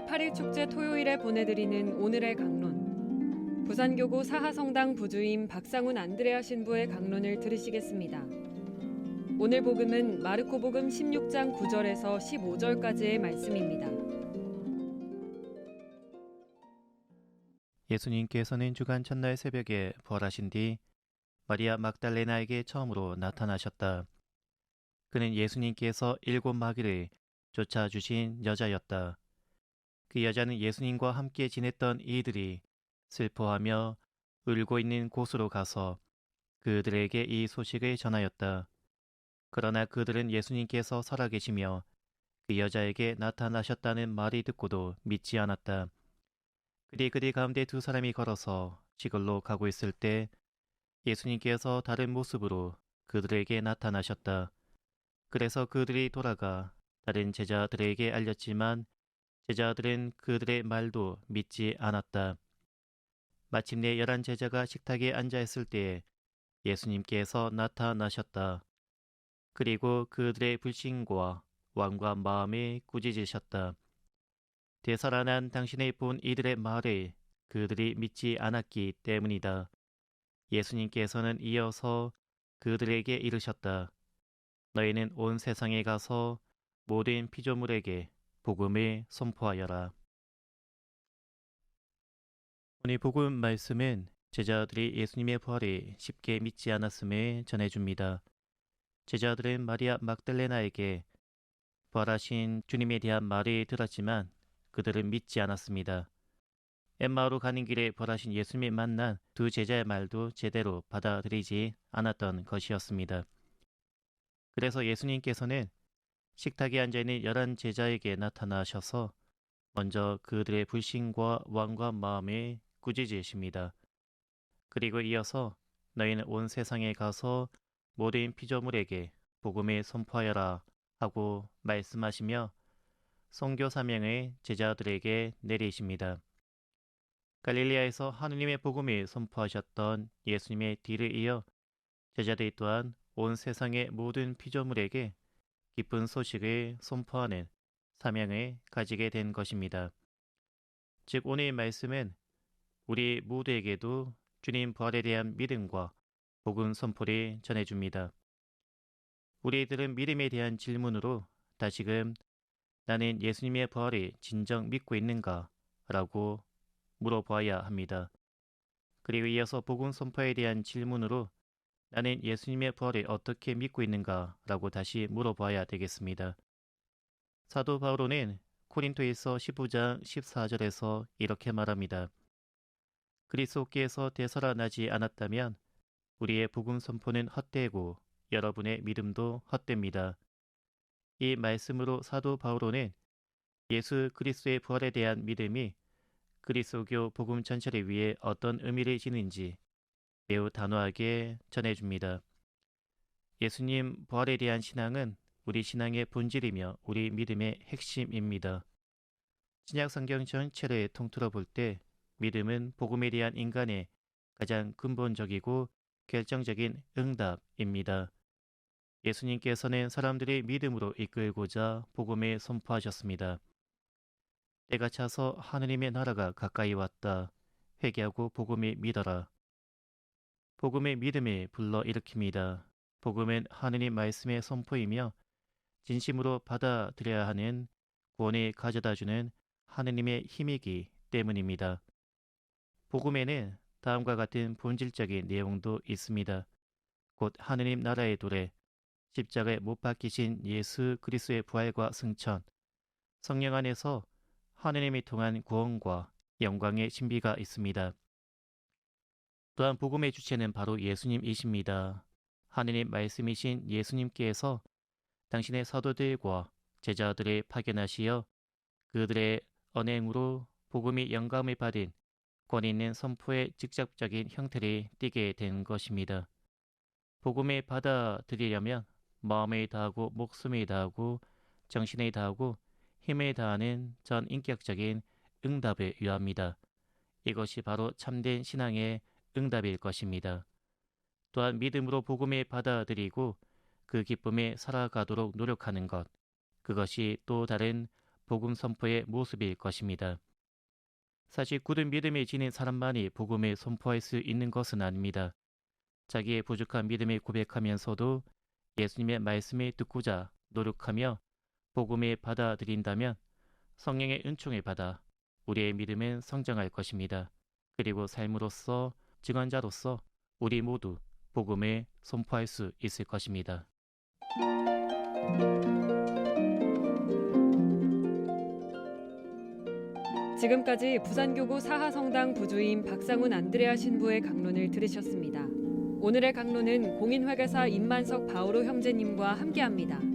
9월 8일 축제 토요일에 보내드리는 오늘의 강론. 부산교구 사하성당 부주임 박상훈 안드레아 신부의 강론을 들으시겠습니다. 오늘 복음은 마르코복음 16장 9절에서 15절까지의 말씀입니다. 예수님께서는 주간 첫날 새벽에 부활하신 뒤 마리아 막달레나에게 처음으로 나타나셨다. 그는 예수님께서 7 마귀를 쫓아주신 여자였다. 그 여자는 예수님과 함께 지냈던 이들이 슬퍼하며 울고 있는 곳으로 가서 그들에게 이 소식을 전하였다. 그러나 그들은 예수님께서 살아계시며 그 여자에게 나타나셨다는 말이 듣고도 믿지 않았다. 그리 가운데 2 사람이 걸어서 시골로 가고 있을 때 예수님께서 다른 모습으로 그들에게 나타나셨다. 그래서 그들이 돌아가 다른 제자들에게 알렸지만 제자들은 그들의 말도 믿지 않았다. 마침내 11 제자가 식탁에 앉아 있을 때에 예수님께서 나타나셨다. 그리고 그들의 불신과 왕과 마음에 꾸짖으셨다. 되살아난 당신의 본 이들의 말을 그들이 믿지 않았기 때문이다. 예수님께서는 이어서 그들에게 이르셨다. 너희는 온 세상에 가서 모든 피조물에게 복음을 선포하여라. 오늘 복음 말씀은 제자들이 예수님의 부활을 쉽게 믿지 않았음을 전해줍니다. 제자들은 마리아 막달레나에게 부활하신 주님에 대한 말을 들었지만 그들은 믿지 않았습니다. 엠마오로 가는 길에 부활하신 예수님을 만난 2 제자의 말도 제대로 받아들이지 않았던 것이었습니다. 그래서 예수님께서는 식탁에 앉아있는 11 제자에게 나타나셔서 먼저 그들의 불신과 완고한 마음에 꾸짖으십니다. 그리고 이어서 너희는 온 세상에 가서 모든 피조물에게 복음을 선포하여라 하고 말씀하시며 선교 사명을 제자들에게 내리십니다. 갈릴리아에서 하느님의 복음을 선포하셨던 예수님의 뒤를 이어 제자들 또한 온 세상의 모든 피조물에게 기쁜 소식을 선포하는 사명을 가지게 된 것입니다. 즉 오늘 말씀은 우리 모두에게도 주님 부활에 대한 믿음과 복음 선포를 전해줍니다. 우리들은 믿음에 대한 질문으로 다시금 나는 예수님의 부활을 진정 믿고 있는가? 라고 물어보아야 합니다. 그리고 이어서 복음 선포에 대한 질문으로 나는 예수님의 부활을 어떻게 믿고 있는가? 라고 다시 물어봐야 되겠습니다. 사도 바울은 코린토에서 15장 14절에서 이렇게 말합니다. 그리스도께서 되살아나지 않았다면 우리의 복음 선포는 헛되고 여러분의 믿음도 헛됩니다. 이 말씀으로 사도 바울은 예수 그리스도의 부활에 대한 믿음이 그리스도교 복음 전체를 위해 어떤 의미를 지는지 매우 단호하게 전해줍니다. 예수님 부활에 대한 신앙은 우리 신앙의 본질이며 우리 믿음의 핵심입니다. 신약 성경 전체를 통틀어 볼 때 믿음은 복음에 대한 인간의 가장 근본적이고 결정적인 응답입니다. 예수님께서는 사람들이 믿음으로 이끌고자 복음을 선포하셨습니다. 때가 차서 하느님의 나라가 가까이 왔다. 회개하고 복음을 믿어라. 복음의 믿음을 불러일으킵니다. 복음은 하느님 말씀의 선포이며 진심으로 받아들여야 하는 구원을 가져다주는 하느님의 힘이기 때문입니다. 복음에는 다음과 같은 본질적인 내용도 있습니다. 곧 하느님 나라의 도래, 십자가에 못 박히신 예수 그리스도의 부활과 승천, 성령 안에서 하느님이 통한 구원과 영광의 신비가 있습니다. 또한 복음의 주체는 바로 예수님이십니다. 하느님 말씀이신 예수님께서 당신의 사도들과 제자들을 파견하시어 그들의 언행으로 복음이 영감을 받은 권위 있는 선포의 직접적인 형태를 띠게 된 것입니다. 복음을 받아들이려면 마음을 다하고 목숨을 다하고 정신을 다하고 힘을 다하는 전 인격적인 응답을 요합니다. 이것이 바로 참된 신앙의 응답일 것입니다. 또한 믿음으로 복음을 받아들이고 그 기쁨에 살아가도록 노력하는 것, 그것이 또 다른 복음 선포의 모습일 것입니다. 사실 굳은 믿음이 지닌 사람만이 복음을 선포할 수 있는 것은 아닙니다. 자기의 부족한 믿음을 고백하면서도 예수님의 말씀을 듣고자 노력하며 복음을 받아들인다면 성령의 은총을 받아 우리의 믿음은 성장할 것입니다. 그리고 삶으로서 증언자로서 우리 모두 복음을 선포할 수 있을 것입니다. 지금까지 부산교구 사하성당 부주임 박상훈 안드레아 신부의 강론을 들으셨습니다. 오늘의 강론은 공인회계사 임만석 바오로 형제님과 함께합니다.